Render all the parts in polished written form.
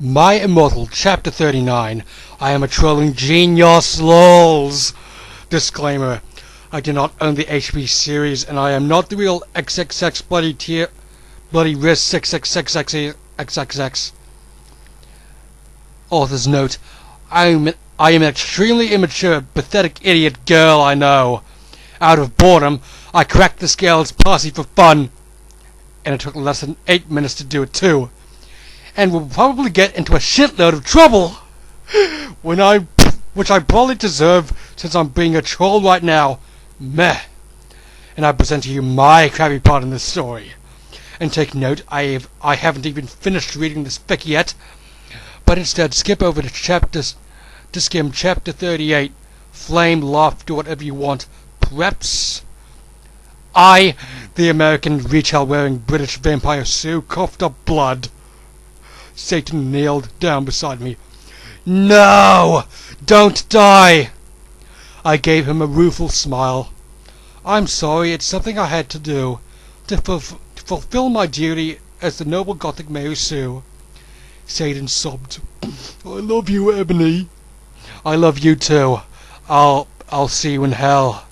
My Immortal, Chapter 39. I am a trolling genius, lols. Disclaimer. I do not own the HP series, and I am not the real XXX bloody risk 666XXX. Author's note. I am an extremely immature, pathetic idiot girl, I know. Out of boredom, I cracked the scales partly for fun. And it took less than 8 minutes to do it too. And will probably get into a shitload of trouble which I probably deserve since I'm being a troll right now. Meh. And I present to you my crappy part in this story. And take note, I haven't even finished reading this fic yet, but instead skip over to skim chapter 38. Flame, laugh, do whatever you want. Preps. I, the American retail-wearing British vampire Sue, coughed up blood. Satan kneeled down beside me. No! Don't die! I gave him a rueful smile. I'm sorry, it's something I had to do, to fulfill my duty as the noble Gothic Mary Sue. Satan sobbed. I love you, Ebony. I love you too. I'll see you in hell,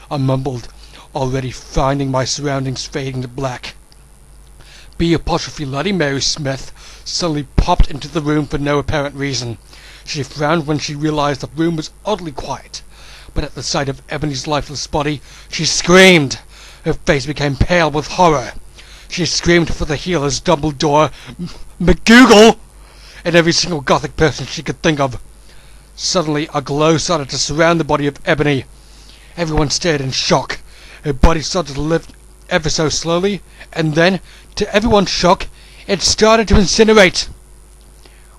I mumbled, already finding my surroundings fading to black. B' Bloody Mary Smith suddenly popped into the room for no apparent reason. She frowned when she realized the room was oddly quiet, but at the sight of Ebony's lifeless body, she screamed. Her face became pale with horror. She screamed for the healers, Dumbledore, McGoogle, and every single Gothic person she could think of. Suddenly, a glow started to surround the body of Ebony. Everyone stared in shock. Her body started to lift ever so slowly, and then, to everyone's shock, it started to incinerate.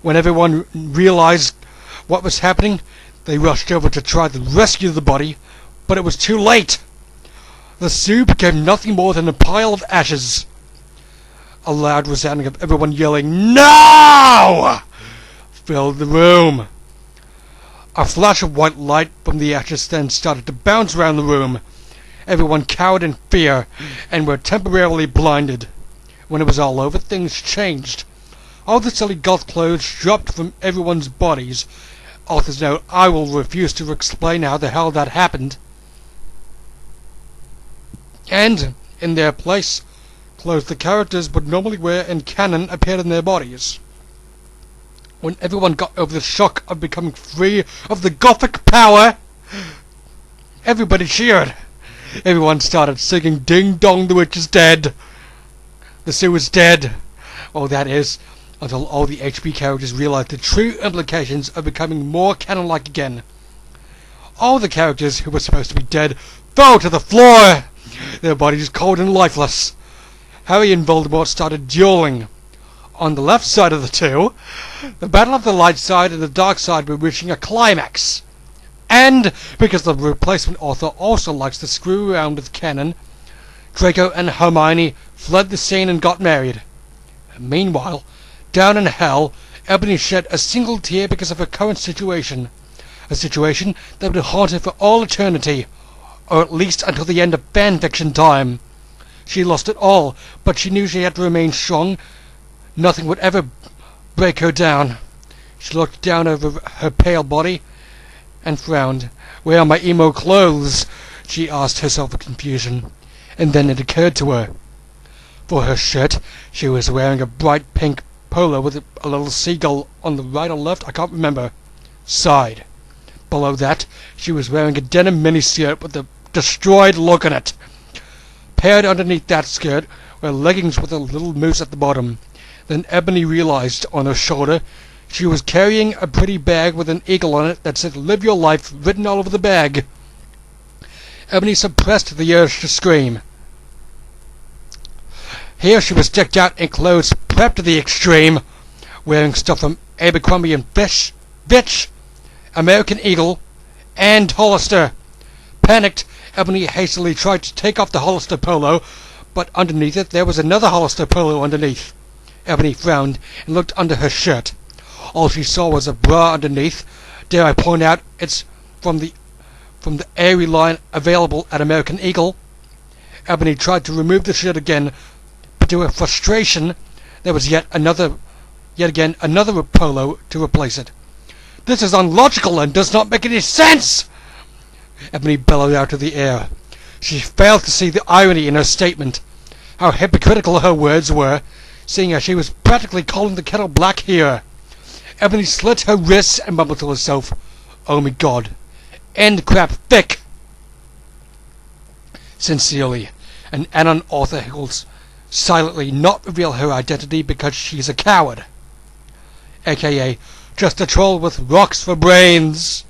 When everyone realized what was happening, they rushed over to try to rescue the body, but it was too late. The Sue became nothing more than a pile of ashes. A loud resounding of everyone yelling, "No!" filled the room. A flash of white light from the ashes then started to bounce around the room. Everyone cowered in fear and were temporarily blinded. When it was all over, things changed. All the silly goth clothes dropped from everyone's bodies. Author's note, I will refuse to explain how the hell that happened. And, in their place, clothes the characters would normally wear in canon appeared in their bodies. When everyone got over the shock of becoming free of the Gothic power, everybody cheered. Everyone started singing Ding Dong the Witch is Dead. The Sue is dead. Oh, that is, until all the HP characters realized the true implications of becoming more canon-like again. All the characters who were supposed to be dead fell to the floor, their bodies cold and lifeless. Harry and Voldemort started dueling. On the left side of the two, the battle of the light side and the dark side were reaching a climax. And, because the replacement author also likes to screw around with canon, Draco and Hermione fled the scene and got married. Meanwhile, down in hell, Ebony shed a single tear because of her current situation. A situation that would haunt her for all eternity, or at least until the end of fanfiction time. She lost it all, but she knew she had to remain strong. Nothing would ever break her down. She looked down over her pale body and frowned. Where are my emo clothes? She asked herself in confusion. And then it occurred to her. For her shirt, she was wearing a bright pink polo with a little seagull on the right or left, I can't remember, side. Below that, she was wearing a denim miniskirt with a destroyed look on it. Paired underneath that skirt were leggings with a little moose at the bottom. Then Ebony realized on her shoulder she was carrying a pretty bag with an eagle on it that said "Live Your Life" written all over the bag. Ebony suppressed the urge to scream. Here she was decked out in clothes prepped to the extreme, wearing stuff from Abercrombie and Fitch, American Eagle, and Hollister. Panicked, Ebony hastily tried to take off the Hollister polo, but underneath it there was another Hollister polo underneath. Ebony frowned and looked under her shirt. All she saw was a bra underneath. Dare I point out it's from the Airy line available at American Eagle. Ebony tried to remove the shirt again, but to her frustration, there was yet another yet again another polo to replace it. "This is unlogical and does not make any sense!" Ebony bellowed out of the air. She failed to see the irony in her statement. How hypocritical her words were, seeing as she was practically calling the kettle black here. Ebony slit her wrists and mumbled to herself, "Oh my God, end crap thick!" Sincerely, and Anon Arthur Hickles silently not reveal her identity because she's a coward, aka just a troll with rocks for brains.